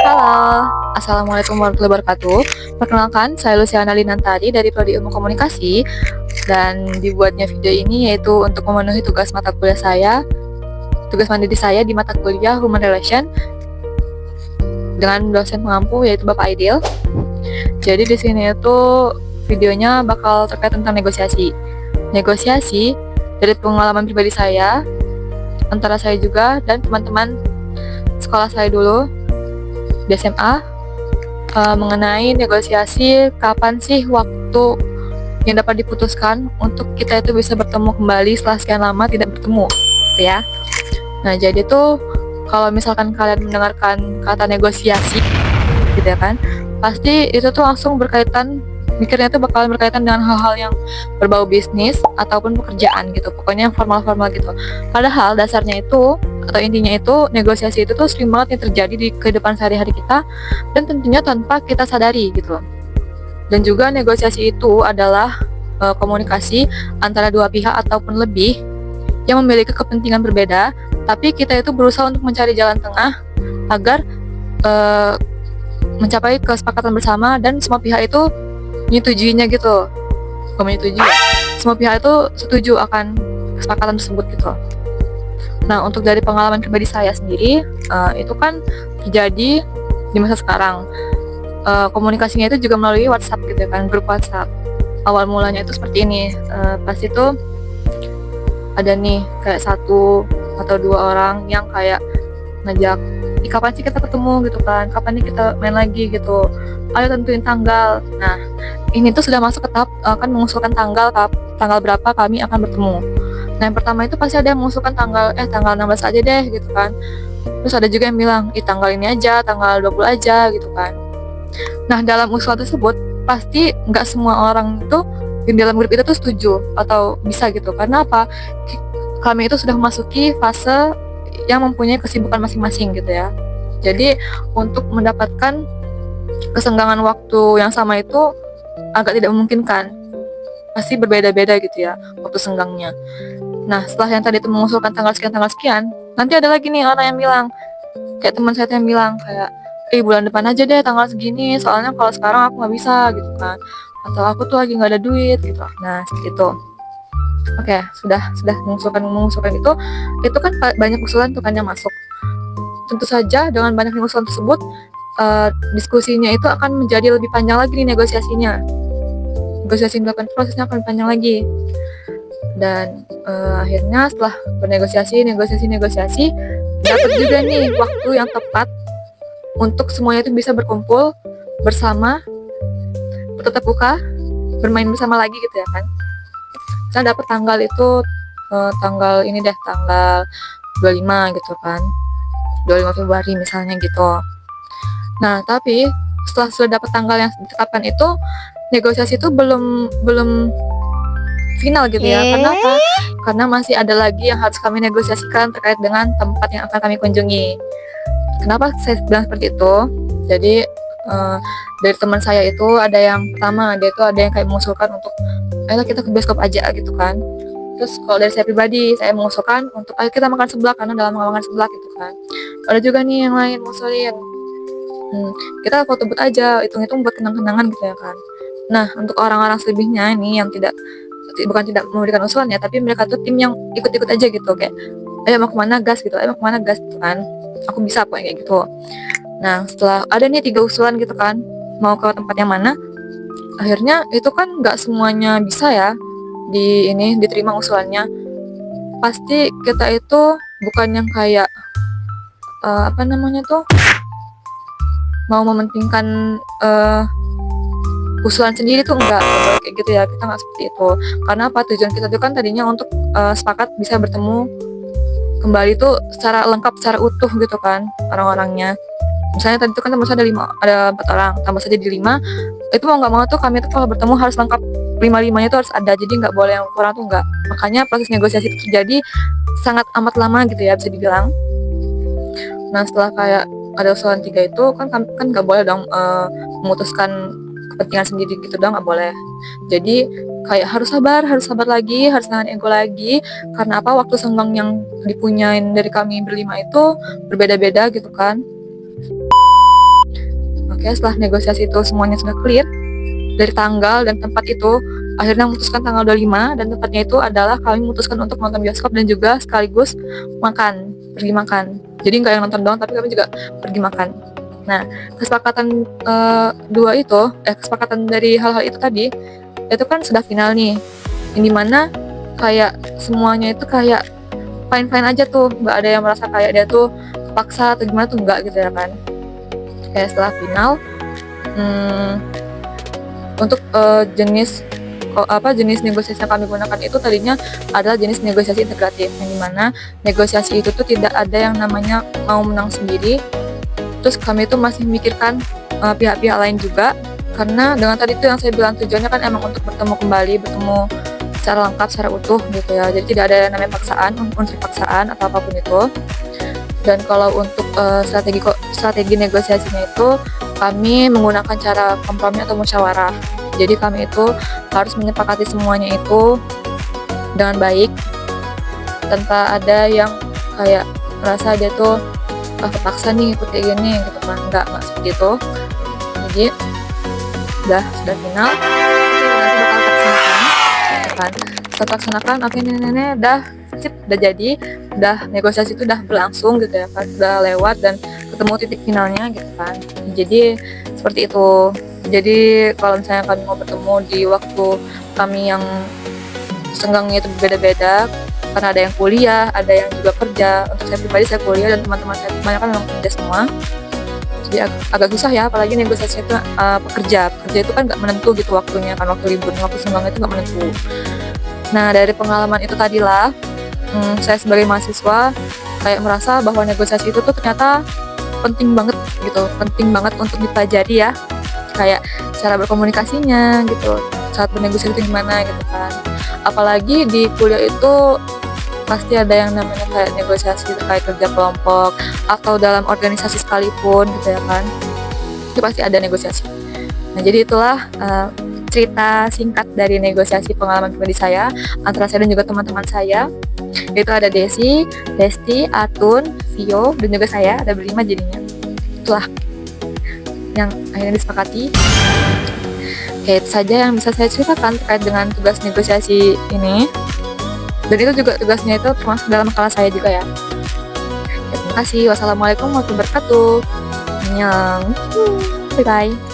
Halo, Assalamualaikum warahmatullahi wabarakatuh. Perkenalkan, saya Luciana Linantari dari Prodi Ilmu Komunikasi dan dibuatnya video ini yaitu untuk memenuhi tugas mata kuliah saya, tugas mandiri saya di mata kuliah Human Relation dengan dosen pengampu yaitu Bapak Aidil. Jadi di sini itu videonya bakal terkait tentang negosiasi. Negosiasi dari pengalaman pribadi saya, antara saya juga dan teman-teman sekolah saya dulu di SMA mengenai negosiasi kapan sih waktu yang dapat diputuskan untuk kita itu bisa bertemu kembali setelah sekian lama tidak bertemu, gitu ya. Nah, jadi tuh kalau misalkan kalian mendengarkan kata negosiasi, gitu ya kan, pasti itu tuh langsung berkaitan, mikirnya tuh bakalan berkaitan dengan hal-hal yang berbau bisnis ataupun pekerjaan gitu, pokoknya yang formal-formal gitu. Padahal dasarnya itu atau intinya itu negosiasi itu tuh sering banget yang terjadi di kehidupan sehari-hari kita dan tentunya tanpa kita sadari gitu. Dan juga negosiasi itu adalah komunikasi antara dua pihak ataupun lebih yang memiliki kepentingan berbeda, tapi kita itu berusaha untuk mencari jalan tengah agar mencapai kesepakatan bersama dan semua pihak itu menyetujuinya gitu. Bukan menyetujui, semua pihak itu setuju akan kesepakatan tersebut gitu. Nah, untuk dari pengalaman pribadi saya sendiri, itu kan terjadi di masa sekarang. Komunikasinya itu juga melalui WhatsApp gitu kan, grup WhatsApp. Awal mulanya itu seperti ini, pas itu ada nih kayak satu atau dua orang yang kayak ngajak, kapan sih kita ketemu gitu kan, kapan nih kita main lagi gitu, ayo tentuin tanggal. Nah, ini tuh sudah masuk ke tahap akan mengusulkan tanggal berapa kami akan bertemu. Nah, yang pertama itu pasti ada yang mengusulkan tanggal 16 aja deh gitu kan. Terus ada juga yang bilang, tanggal ini aja, tanggal 20 aja gitu kan. Nah, dalam usulan tersebut pasti nggak semua orang itu di dalam grup itu tuh setuju atau bisa gitu. Karena apa? Kami itu sudah memasuki fase yang mempunyai kesibukan masing-masing gitu ya. Jadi untuk mendapatkan kesenggangan waktu yang sama itu agak tidak memungkinkan. Pasti berbeda-beda gitu ya waktu senggangnya. Nah, setelah yang tadi itu mengusulkan tanggal sekian, nanti ada lagi nih orang yang bilang, kayak teman saya yang bilang kayak, bulan depan aja deh tanggal segini, soalnya kalau sekarang aku nggak bisa gitu kan, atau aku tuh lagi nggak ada duit gitu. Nah, seperti itu. Oke, sudah mengusulkan itu kan banyak usulan tuh kan yang masuk. Tentu saja dengan banyaknya usulan tersebut, diskusinya itu akan menjadi lebih panjang lagi nih negosiasinya. Negosiasi dilakukan prosesnya akan panjang lagi. Dan akhirnya setelah bernegosiasi dapat juga nih waktu yang tepat untuk semuanya itu bisa berkumpul bersama, bertatap muka, bermain bersama lagi gitu ya kan. Saya dapat tanggal itu tanggal ini deh, tanggal 25 gitu kan, 25 Februari misalnya gitu. Nah, tapi setelah sudah dapat tanggal yang ditetapkan itu, negosiasi itu belum final gitu ya. Karena apa? Karena masih ada lagi yang harus kami negosiasikan terkait dengan tempat yang akan kami kunjungi. Kenapa saya bilang seperti itu? Jadi dari teman saya itu ada yang pertama, dia itu ada yang kayak mengusulkan untuk ayo kita ke bioskop aja gitu kan. Terus kalau dari saya pribadi, saya mengusulkan untuk ayo kita makan seblak karena dalam makan seblak gitu kan. Ada juga nih yang lain ngusulin, kita foto booth aja, hitung-hitung buat kenang-kenangan gitu ya kan. Nah, untuk orang-orang selebihnya ini yang bukan tidak memberikan usulan ya, tapi mereka tuh tim yang ikut-ikut aja gitu, kayak ayo mau kemana gas gitu, gitu kan, aku bisa kok kayak gitu. Nah, setelah ada nih 3 usulan gitu kan, mau ke tempat yang mana, akhirnya itu kan nggak semuanya bisa ya diterima usulannya. Pasti kita itu bukan yang kayak mau mementingkan usulan sendiri tuh enggak kayak gitu ya, kita nggak seperti itu. Karena apa, tujuan kita itu kan tadinya untuk sepakat bisa bertemu kembali tuh secara lengkap, secara utuh gitu kan orang-orangnya. Misalnya tadi itu kan teman saya ada 4 orang, tambah saja di 5, itu mau nggak mau tuh kami tuh kalau bertemu harus lengkap, 5-5-nya itu harus ada, jadi nggak boleh yang kurang tuh nggak. Makanya proses negosiasi itu terjadi sangat amat lama gitu ya, bisa dibilang. Nah, setelah kayak ada usulan 3 itu kan nggak boleh dong memutuskan kepentingan sendiri gitu dong, nggak boleh. Jadi kayak harus sabar lagi, harus nahan ego lagi, karena apa, waktu senggang yang dipunyain dari kami berlima itu berbeda-beda gitu kan. Oke, setelah negosiasi itu semuanya sudah clear dari tanggal dan tempat itu, akhirnya memutuskan tanggal 25 dan tempatnya itu adalah kami memutuskan untuk nonton bioskop dan juga sekaligus pergi makan. Jadi nggak yang nonton doang, tapi kami juga pergi makan. Nah, kesepakatan kesepakatan dari hal-hal itu tadi, itu kan sudah final nih. Yang dimana kayak semuanya itu kayak fine-fine aja tuh, nggak ada yang merasa kayak dia tuh paksa atau gimana tuh, nggak gitu ya kan. Kayak setelah final, untuk jenis negosiasi yang kami gunakan itu tadinya adalah jenis negosiasi integratif, yang dimana negosiasi itu tuh tidak ada yang namanya mau menang sendiri. Terus kami itu masih memikirkan pihak-pihak lain juga, karena dengan tadi itu yang saya bilang tujuannya kan emang untuk bertemu kembali, bertemu secara lengkap, secara utuh gitu ya. Jadi tidak ada yang namanya paksaan, unsur paksaan atau apapun itu. Dan kalau untuk strategi negosiasinya itu kami menggunakan cara kompromi atau musyawarah. Jadi kami itu harus menyepakati semuanya itu dengan baik, tanpa ada yang kayak merasa dia tuh kepaksa nih ikut kayak gini gitu kan. Enggak seperti itu. Jadi sudah final, nanti bakal laksanakan gitu kan. Setelah laksanakan, oke, nenek udah sip, udah jadi, udah negosiasi itu udah berlangsung gitu ya kan, udah lewat dan ketemu titik finalnya gitu kan. Jadi seperti itu. Jadi kalau misalnya kami mau bertemu di waktu kami yang senggangnya itu berbeda-beda, karena ada yang kuliah, ada yang juga kerja. Untuk saya pribadi, saya kuliah dan teman-teman saya kebanyakan memang kerja semua. Jadi agak susah ya, apalagi negosiasi itu pekerja itu kan nggak menentu gitu waktunya kan, waktu libur, waktu senggang itu nggak menentu. Nah, dari pengalaman itu tadilah saya sebagai mahasiswa kayak merasa bahwa negosiasi itu tuh ternyata penting banget gitu, penting banget untuk dipelajari ya, kayak cara berkomunikasinya gitu, saat bernegosiasi itu gimana gitu kan. Apalagi di kuliah itu pasti ada yang namanya kayak negosiasi terkait kerja kelompok atau dalam organisasi sekalipun gitu ya kan, itu pasti ada negosiasi. Nah, jadi itulah cerita singkat dari negosiasi pengalaman pribadi saya antara saya dan juga teman-teman saya. Itu ada Desi, Desti, Atun, Vio, dan juga saya, ada berlima jadinya. Itulah yang akhirnya disepakati. Oke, itu saja yang bisa saya ceritakan terkait dengan tugas negosiasi ini. Dan itu juga tugasnya itu termasuk dalam makalah saya juga ya. Terima kasih. Wassalamualaikum warahmatullahi wabarakatuh. Annyeong. Bye-bye.